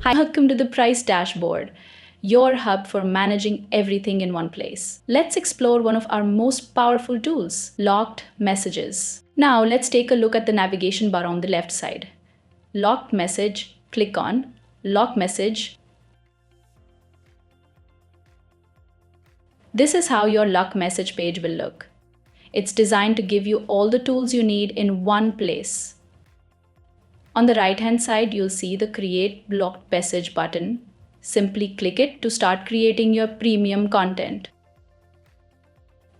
Hi, welcome to the price dashboard, your hub for managing everything in one place. Let's explore one of our most powerful tools, locked messages. Now let's take a look at the navigation bar on the left side. Locked message, click on lock message. This is how your lock message page will look. It's designed to give you all the tools you need in one place. On the right-hand side, you'll see the Create Blocked Message button. Simply click it to start creating your premium content.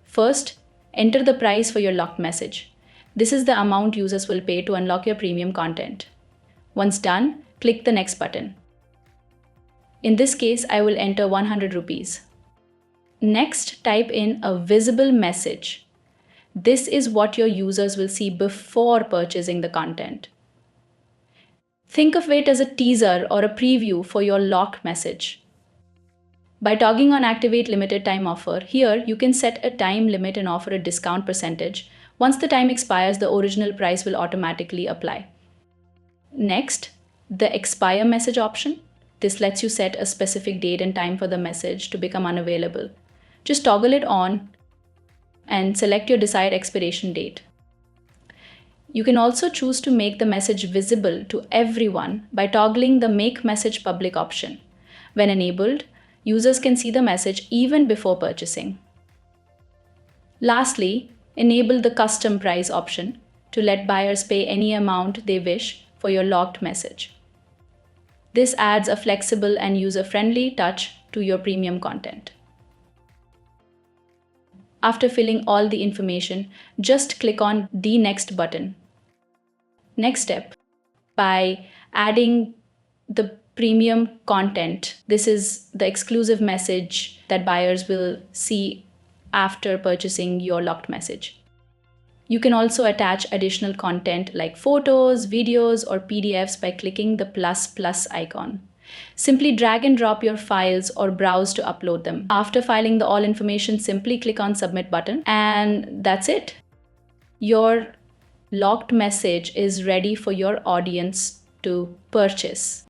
First, enter the price for your locked message. This is the amount users will pay to unlock your premium content. Once done, click the Next button. In this case, I will enter 100 rupees. Next, type in a visible message. This is what your users will see before purchasing the content. Think of it as a teaser or a preview for your locked message. By toggling on Activate Limited Time Offer, here you can set a time limit and offer a discount percentage. Once the time expires, the original price will automatically apply. Next, the Expire Message option. This lets you set a specific date and time for the message to become unavailable. Just toggle it on and select your desired expiration date. You can also choose to make the message visible to everyone by toggling the Make Message Public option. When enabled, users can see the message even before purchasing. Lastly, enable the Custom Price option to let buyers pay any amount they wish for your locked message. This adds a flexible and user-friendly touch to your premium content. After filling all the information, just click on the Next button. Next step, by adding the premium content, this is the exclusive message that buyers will see after purchasing your locked message. You can also attach additional content like photos, videos, or PDFs by clicking the plus icon. Simply drag and drop your files or browse to upload them. After filing the all information, simply click on Submit button, and that's it. Your locked message is ready for your audience to purchase.